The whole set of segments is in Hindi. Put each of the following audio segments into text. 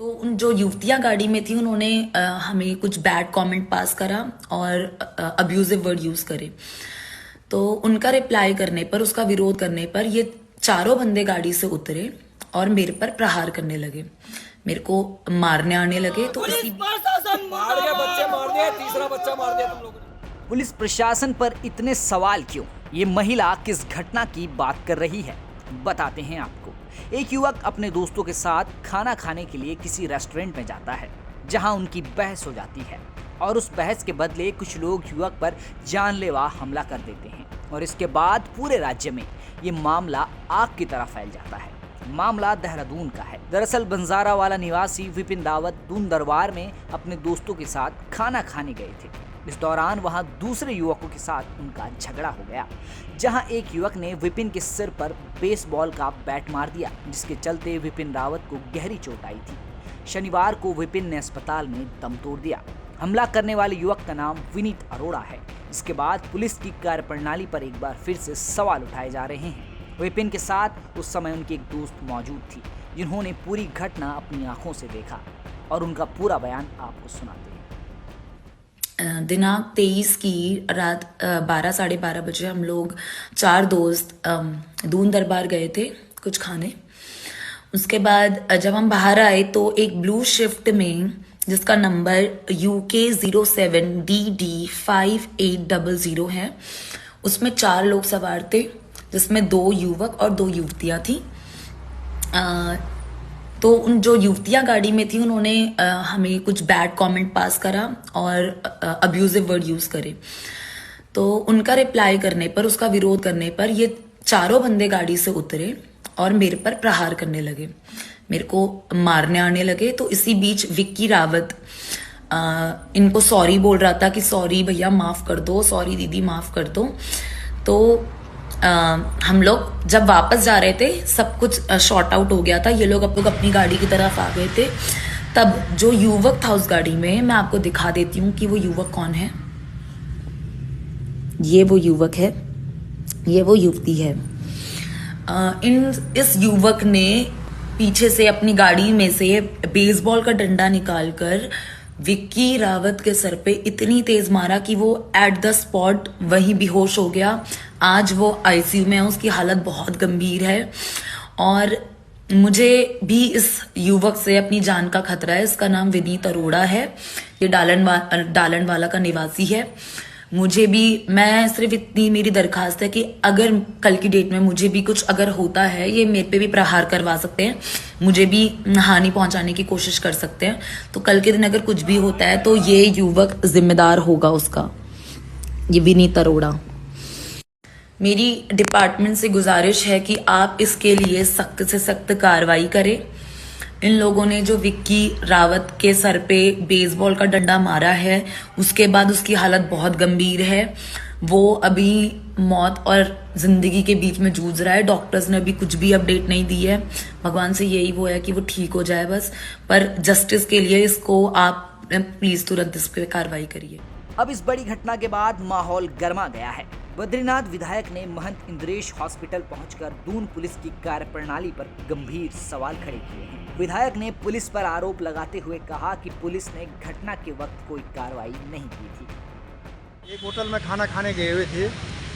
तो उन जो युवतियां गाड़ी में थी उन्होंने हमें कुछ बैड कमेंट पास करा और अब्यूजिव वर्ड यूज करे। तो उनका रिप्लाई करने पर, उसका विरोध करने पर ये चारों बंदे गाड़ी से उतरे और मेरे पर प्रहार करने लगे, मेरे को मारने आने लगे। तो पुलिस प्रशासन मार दिया, बच्चे मार दिए, तीसरा बच्चा मार दिया तुम लोगों ने। पुलिस प्रशासन पर इतने सवाल क्यों? ये महिला किस घटना की बात कर रही है, बताते हैं आपको। एक युवक अपने दोस्तों के साथ खाना खाने के लिए किसी रेस्टोरेंट में जाता है, जहां उनकी बहस हो जाती है और उस बहस के बदले कुछ लोग युवक पर जानलेवा हमला कर देते हैं और इसके बाद पूरे राज्य में ये मामला आग की तरह फैल जाता है। मामला देहरादून का है। दरअसल बंजारावाला निवासी विपिन रावत दून दरबार में अपने दोस्तों के साथ खाना खाने गए थे। इस दौरान वहां दूसरे युवकों के साथ उनका झगड़ा हो गया, जहां एक युवक ने विपिन के सिर पर बेसबॉल का बैट मार दिया, जिसके चलते विपिन रावत को गहरी चोट आई थी। शनिवार को विपिन ने अस्पताल में दम तोड़ दिया। हमला करने वाले युवक का नाम विनीत अरोड़ा है। इसके बाद पुलिस की कार्यप्रणाली पर एक बार फिर से सवाल उठाए जा रहे हैं। विपिन के साथ उस समय उनकी एक दोस्त मौजूद थी, जिन्होंने पूरी घटना अपनी आंखों से देखा और उनका पूरा बयान आपको सुनाते हैं। दिनांक 23 की रात 12 साढ़े 12 बजे हम लोग 4 दोस्त दून दरबार गए थे कुछ खाने। उसके बाद जब हम बाहर आए तो एक ब्लू शिफ्ट में, जिसका नंबर UK07DD5800 है, उसमें 4 लोग सवार थे, जिसमें 2 युवक और 2 युवतियां थी। तो उन जो युवतियां गाड़ी में थी उन्होंने हमें कुछ बैड कमेंट पास करा और अब्यूजिव वर्ड यूज करे। तो उनका रिप्लाई करने पर, उसका विरोध करने पर ये चारों बंदे गाड़ी से उतरे और मेरे पर प्रहार करने लगे, मेरे को मारने आने लगे। तो इसी बीच विक्की रावत इनको सॉरी बोल रहा था कि सॉरी भैया माफ कर दो, सॉरी दीदी माफ कर दो। तो हम लोग जब वापस जा रहे थे, सब कुछ शॉर्ट आउट हो गया था, ये लोग अपनी गाड़ी की तरफ आ गए थे। तब जो युवक था उस गाड़ी में, मैं आपको दिखा देती हूँ कि वो युवक कौन है। ये वो युवक है, ये वो युवती है। इस युवक ने पीछे से अपनी गाड़ी में से बेसबॉल का डंडा निकालकर विक्की रावत के सर पे इतनी तेज मारा कि वो एट द स्पॉट वहीं बेहोश हो गया। आज वो आईसीयू में है, उसकी हालत बहुत गंभीर है और मुझे भी इस युवक से अपनी जान का खतरा है। इसका नाम विनीत अरोड़ा है, ये डालनवाला का निवासी है। मुझे भी, मैं सिर्फ इतनी मेरी दरखास्त है कि अगर कल की डेट में मुझे भी कुछ अगर होता है, ये मेरे पे भी प्रहार करवा सकते हैं, मुझे भी हानि पहुंचाने की कोशिश कर सकते हैं। तो कल के दिन अगर कुछ भी होता है तो ये युवक जिम्मेदार होगा उसका, ये विनीत अरोड़ा। मेरी डिपार्टमेंट से गुजारिश है कि आप इसके लिए सख्त से सख्त कार्रवाई करें। इन लोगों ने जो विक्की रावत के सर पे बेसबॉल का डंडा मारा है, उसके बाद उसकी हालत बहुत गंभीर है। वो अभी मौत और जिंदगी के बीच में जूझ रहा है। डॉक्टर्स ने अभी कुछ भी अपडेट नहीं दी है। भगवान से यही वो है कि वो ठीक हो जाए बस। पर जस्टिस के लिए इसको आप प्लीज तुरंत इस पे कार्रवाई करिए। अब इस बड़ी घटना के बाद माहौल गर्मा गया है। बद्रीनाथ विधायक ने महंत इंद्रेश हॉस्पिटल पहुंचकर दून पुलिस की कार्यप्रणाली पर गंभीर सवाल खड़े किए हैं। विधायक ने पुलिस पर आरोप लगाते हुए कहा कि पुलिस ने घटना के वक्त कोई कार्रवाई नहीं की थी। एक होटल में खाना खाने गए हुए थे,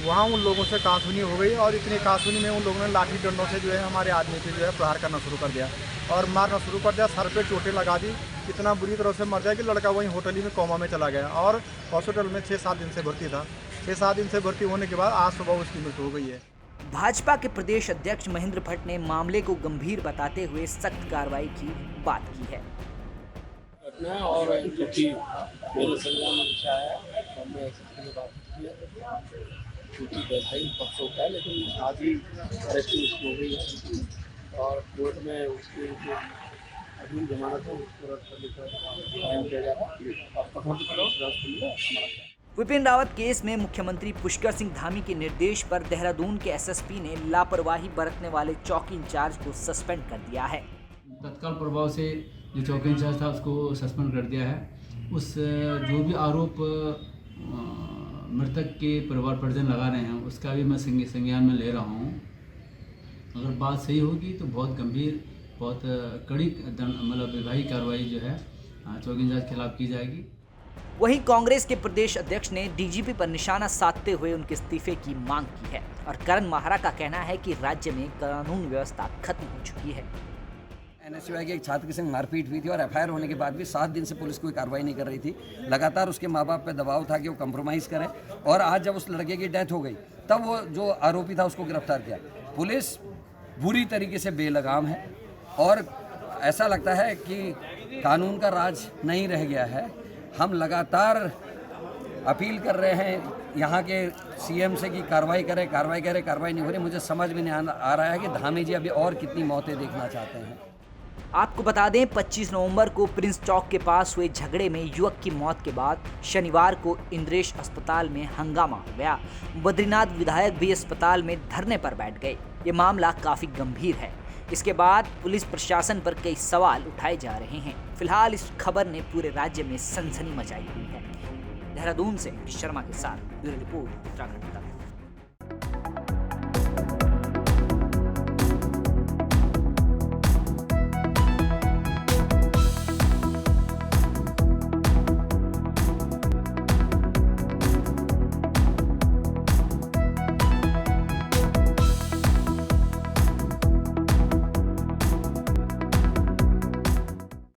वहाँ उन लोगों से कहासुनी हो गई और इतनी कहासुनी में उन लोगों ने लाठी डंडों से जो है हमारे आदमी पे जो है प्रहार करना शुरू कर दिया और मारना शुरू कर दिया। सर पे चोटें लगा दी, इतना बुरी तरह से मर जाए कि लड़का वहीं होटल ही में कोमा में चला गया और हॉस्पिटल में 6-7 दिन से भर्ती था। 6-7 दिन से भर्ती होने के बाद आज सुबह उसकी मृत्यु हो गई है। भाजपा के प्रदेश अध्यक्ष महेंद्र भट्ट ने मामले को गंभीर बताते हुए सख्त कार्रवाई की बात की है। और क्योंकि मेरे संज्ञान में विषय आया, हमने ऐसी बात की है क्योंकि वैधानिक पक्ष होता है, लेकिन आज ही अरेस्टिंग उसकी हो गई है और कोर्ट में उसकी जो अधीन जमानत है उसको रद्द करने का कायम किया जा रहा है और पकड़ विपिन रावत केस में मुख्यमंत्री पुष्कर सिंह धामी के निर्देश पर देहरादून के एसएसपी ने लापरवाही बरतने वाले चौकी इंचार्ज को सस्पेंड कर दिया है। तत्काल प्रभाव से जो चौकी इंचार्ज था उसको सस्पेंड कर दिया है। उस जो भी आरोप मृतक के परिवार परिजन लगा रहे हैं उसका भी मैं संज्ञान में ले रहा हूँ। अगर बात सही होगी तो बहुत गंभीर बहुत कड़ी मतलब विभागीय कार्रवाई जो है चौकी इंचार्ज के खिलाफ की जाएगी। वहीं कांग्रेस के प्रदेश अध्यक्ष ने डीजीपी पर निशाना साधते हुए उनके इस्तीफे की मांग की है और करण माहरा का कहना है कि राज्य में कानून व्यवस्था खत्म हो चुकी है। एनएसयूआई के एक छात्र के संग मारपीट हुई थी और एफआईआर होने के बाद भी 7 दिन से पुलिस कोई कार्रवाई नहीं कर रही थी। लगातार उसके माँ बाप पे दबाव था कि वो कंप्रोमाइज़ करें और आज जब उस लड़के की डेथ हो गई तब वो जो आरोपी था उसको गिरफ्तार किया। पुलिस बुरी तरीके से बेलगाम है और ऐसा लगता है कि कानून का राज नहीं रह गया है। हम लगातार अपील कर रहे हैं यहाँ के सीएम से कि कार्रवाई करें, कार्रवाई नहीं हो रही। मुझे समझ में नहीं आ रहा है कि धामी जी अभी और कितनी मौतें देखना चाहते हैं। आपको बता दें 25 नवंबर को प्रिंस चौक के पास हुए झगड़े में युवक की मौत के बाद शनिवार को इंद्रेश अस्पताल में हंगामा हो गया। बद्रीनाथ विधायक भी अस्पताल में धरने पर बैठ गए। ये मामला काफी गंभीर है। इसके बाद पुलिस प्रशासन पर कई सवाल उठाए जा रहे हैं। फिलहाल इस खबर ने पूरे राज्य में सनसनी मचाई हुई है। देहरादून से शर्मा के साथ ब्यूरो रिपोर्ट उत्तराखंड तक।